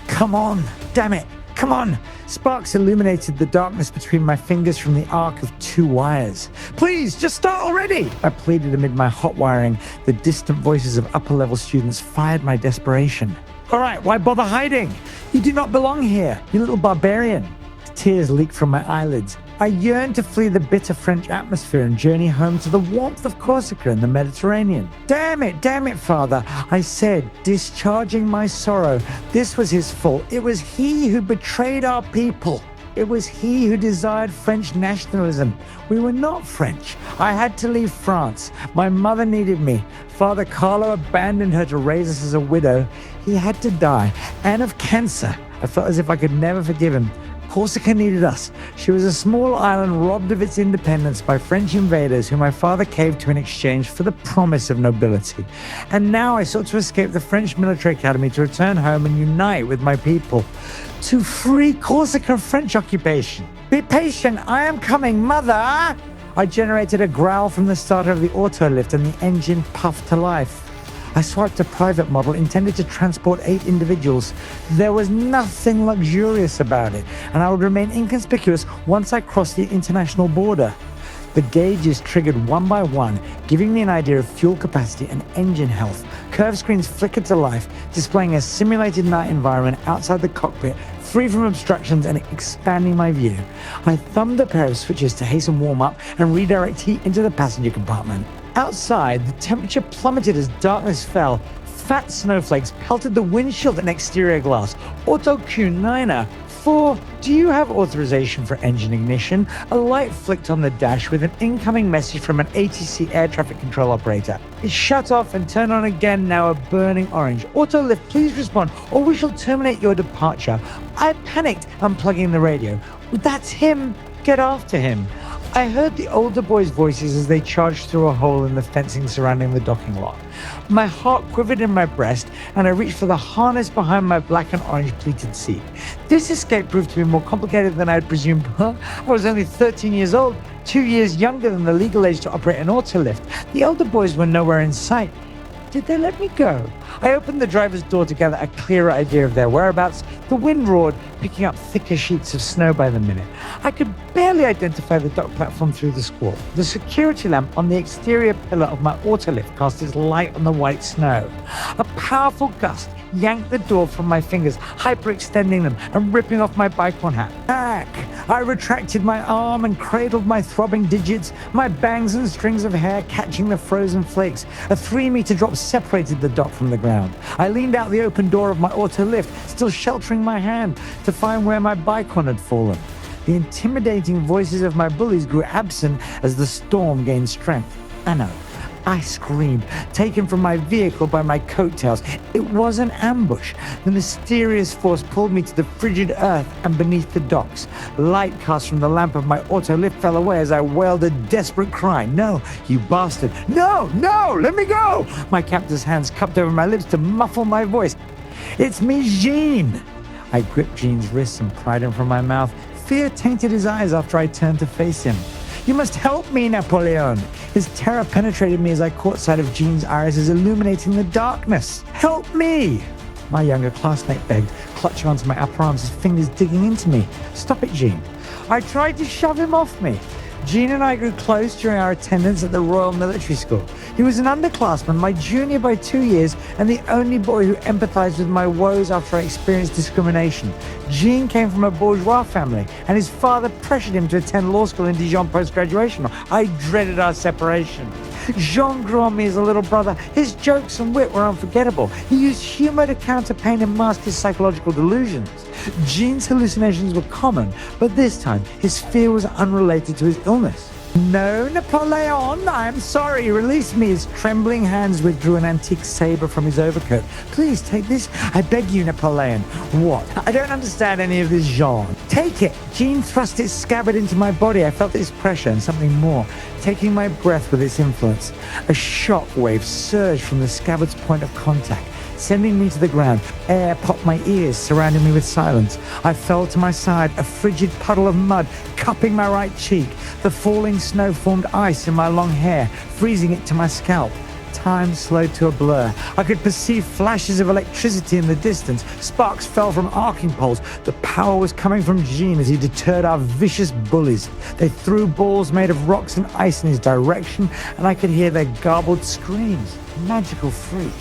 Come on, damn it, come on. Sparks illuminated the darkness between my fingers from the arc of 2 wires. Please, just start already, I pleaded amid my hot wiring. The distant voices of upper-level students fired my desperation. All right, why bother hiding? You do not belong here, you little barbarian. Tears leaked from my eyelids. I yearned to flee the bitter French atmosphere and journey home to the warmth of Corsica and the Mediterranean. Damn it, father, I said, discharging my sorrow. This was his fault. It was he who betrayed our people. It was he who desired French nationalism. We were not French. I had to leave France. My mother needed me. Father Carlo abandoned her to raise us as a widow. He had to die, and of cancer. I felt as if I could never forgive him. Corsica needed us. She was a small island robbed of its independence by French invaders who my father caved to in exchange for the promise of nobility. And now I sought to escape the French military academy to return home and unite with my people. To free Corsica from French occupation. Be patient, I am coming, mother! I generated a growl from the starter of the auto lift and the engine puffed to life. I swiped a private model intended to transport 8 individuals. There was nothing luxurious about it, and I would remain inconspicuous once I crossed the international border. The gauges triggered one by one, giving me an idea of fuel capacity and engine health. Curve screens flickered to life, displaying a simulated night environment outside the cockpit, free from obstructions and expanding my view. I thumbed a pair of switches to hasten warm up and redirect heat into the passenger compartment. Outside, the temperature plummeted as darkness fell. Fat snowflakes pelted the windshield and exterior glass. Auto Q9er. 4. Do you have authorization for engine ignition? A light flicked on the dash with an incoming message from an ATC air traffic control operator. It shut off and turned on again, now a burning orange. Auto lift, please respond, or we shall terminate your departure. I panicked, unplugging the radio. That's him. Get after him. I heard the older boys' voices as they charged through a hole in the fencing surrounding the docking lot. My heart quivered in my breast, and I reached for the harness behind my black and orange pleated seat. This escape proved to be more complicated than I had presumed. I was only 13 years old, 2 years younger than the legal age to operate an auto lift. The older boys were nowhere in sight. Did they let me go? I opened the driver's door to gather a clearer idea of their whereabouts. The wind roared, picking up thicker sheets of snow by the minute. I could barely identify the dock platform through the squall. The security lamp on the exterior pillar of my autolift cast its light on the white snow. A powerful gust yanked the door from my fingers, hyperextending them and ripping off my bike-on hat. Back! I retracted my arm and cradled my throbbing digits, my bangs and strings of hair catching the frozen flakes. A 3-meter drop separated the dock from the ground. I leaned out the open door of my auto lift, still sheltering my hand, to find where my bike-on had fallen. The intimidating voices of my bullies grew absent as the storm gained strength. I screamed, taken from my vehicle by my coattails. It was an ambush. The mysterious force pulled me to the frigid earth and beneath the docks. Light cast from the lamp of my auto lift fell away as I wailed a desperate cry. No, you bastard. No, let me go. My captor's hands cupped over my lips to muffle my voice. It's me, Jean. I gripped Jean's wrists and pried him from my mouth. Fear tainted his eyes after I turned to face him. You must help me, Napoleon. His terror penetrated me as I caught sight of Jean's irises illuminating the darkness. Help me! My younger classmate begged, clutching onto my upper arms, his fingers digging into me. Stop it, Jean. I tried to shove him off me. Jean and I grew close during our attendance at the Royal Military School. He was an underclassman, my junior by 2 years, and the only boy who empathized with my woes after I experienced discrimination. Jean came from a bourgeois family, and his father pressured him to attend law school in Dijon post-graduation. I dreaded our separation. Jean grew on me as a little brother. His jokes and wit were unforgettable. He used humor to counter pain and mask his psychological delusions. Jean's hallucinations were common, but this time his fear was unrelated to his illness. No, Napoleon, I'm sorry. Release me. His trembling hands withdrew an antique saber from his overcoat. Please take this. I beg you, Napoleon. What? I don't understand any of this, Jean. Take it. Jean thrust its scabbard into my body. I felt its pressure and something more, taking my breath with its influence. A shock wave surged from the scabbard's point of contact, sending me to the ground. Air popped my ears, surrounding me with silence. I fell to my side, a frigid puddle of mud cupping my right cheek. The falling snow formed ice in my long hair, freezing it to my scalp. Time slowed to a blur. I could perceive flashes of electricity in the distance. Sparks fell from arcing poles. The power was coming from Jean as he deterred our vicious bullies. They threw balls made of rocks and ice in his direction, and I could hear their garbled screams. Magical freak.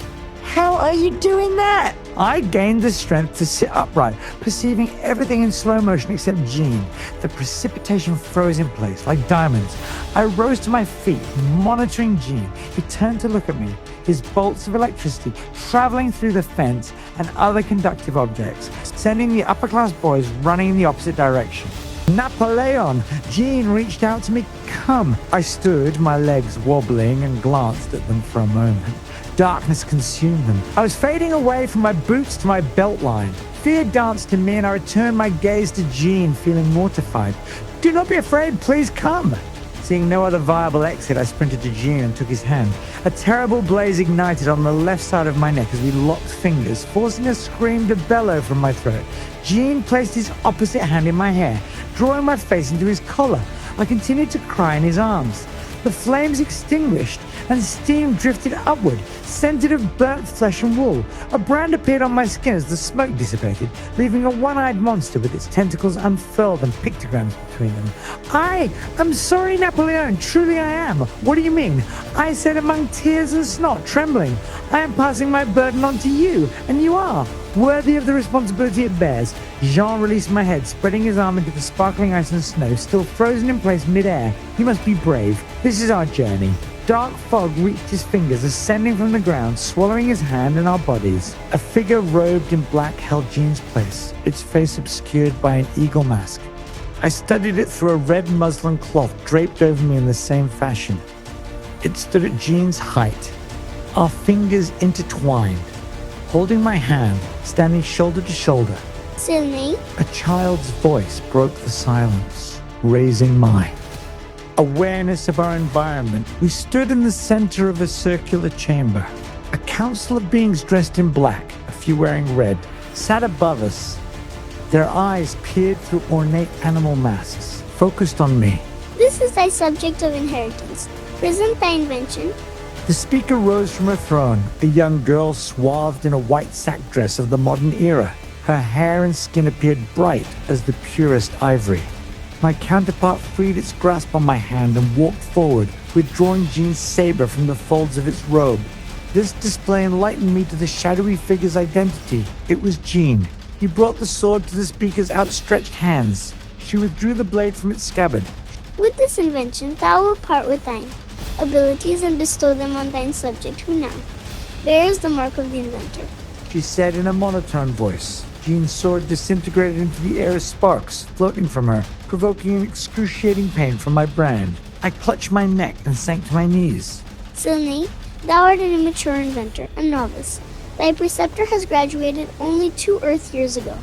How are you doing that? I gained the strength to sit upright, perceiving everything in slow motion except Jean. The precipitation froze in place like diamonds. I rose to my feet, monitoring Jean. He turned to look at me, his bolts of electricity traveling through the fence and other conductive objects, sending the upper-class boys running in the opposite direction. Napoleon! Jean reached out to me. Come! I stood, my legs wobbling, and glanced at them for a moment. Darkness consumed them. I was fading away from my boots to my belt line. Fear danced in me, and I returned my gaze to Jean, feeling mortified. Do not be afraid, please come. Seeing no other viable exit, I sprinted to Jean and took his hand. A terrible blaze ignited on the left side of my neck as we locked fingers, forcing a scream to bellow from my throat. Jean placed his opposite hand in my hair, drawing my face into his collar. I continued to cry in his arms. The flames extinguished, and steam drifted upward, scented of burnt flesh and wool. A brand appeared on my skin as the smoke dissipated, leaving a one-eyed monster with its tentacles unfurled and pictograms between them. I'm sorry, Napoleon, truly I am. What do you mean? I said among tears and snot, trembling. I am passing my burden on to you, and you are worthy of the responsibility it bears. Jean released my head, spreading his arm into the sparkling ice and snow, still frozen in place mid-air. You must be brave. This is our journey. Dark fog reached his fingers, ascending from the ground, swallowing his hand and our bodies. A figure robed in black held Jean's place, its face obscured by an eagle mask. I studied it through a red muslin cloth draped over me in the same fashion. It stood at Jean's height, our fingers intertwined, holding my hand, standing shoulder to shoulder. Sil'nei? A child's voice broke the silence, raising mine. Awareness of our environment, we stood in the center of a circular chamber. A council of beings dressed in black, a few wearing red, sat above us. Their eyes peered through ornate animal masks, focused on me. This is thy subject of inheritance. Present thy invention. The speaker rose from her throne, a young girl swathed in a white sack dress of the modern era. Her hair and skin appeared bright as the purest ivory. My counterpart freed its grasp on my hand and walked forward, withdrawing Jean's saber from the folds of its robe. This display enlightened me to the shadowy figure's identity. It was Jean. He brought the sword to the speaker's outstretched hands. She withdrew the blade from its scabbard. With this invention, thou wilt part with thine abilities and bestow them on thine subject, who now bears the mark of the inventor. She said in a monotone voice. Jean's sword disintegrated into the air as sparks, floating from her, provoking an excruciating pain from my brand. I clutched my neck and sank to my knees. Sil'nei, thou art an immature inventor, a novice. Thy preceptor has graduated only 2 Earth years ago.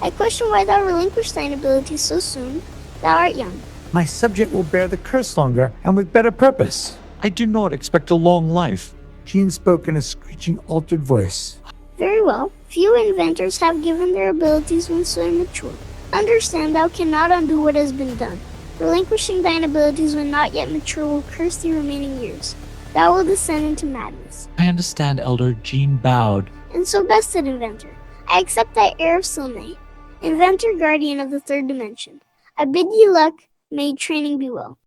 I question why thou relinquished thine abilities so soon. Thou art young. My subject will bear the curse longer and with better purpose. I do not expect a long life. Jean spoke in a screeching, altered voice. Very well. Few inventors have given their abilities when so immature. Understand thou cannot undo what has been done. Relinquishing thine abilities when not yet mature will curse the remaining years. Thou will descend into madness. I understand, Elder. Jean bowed. And so bested inventor, I accept thy heir of Sil'nei, inventor guardian of the third dimension. I bid ye luck, may training be well.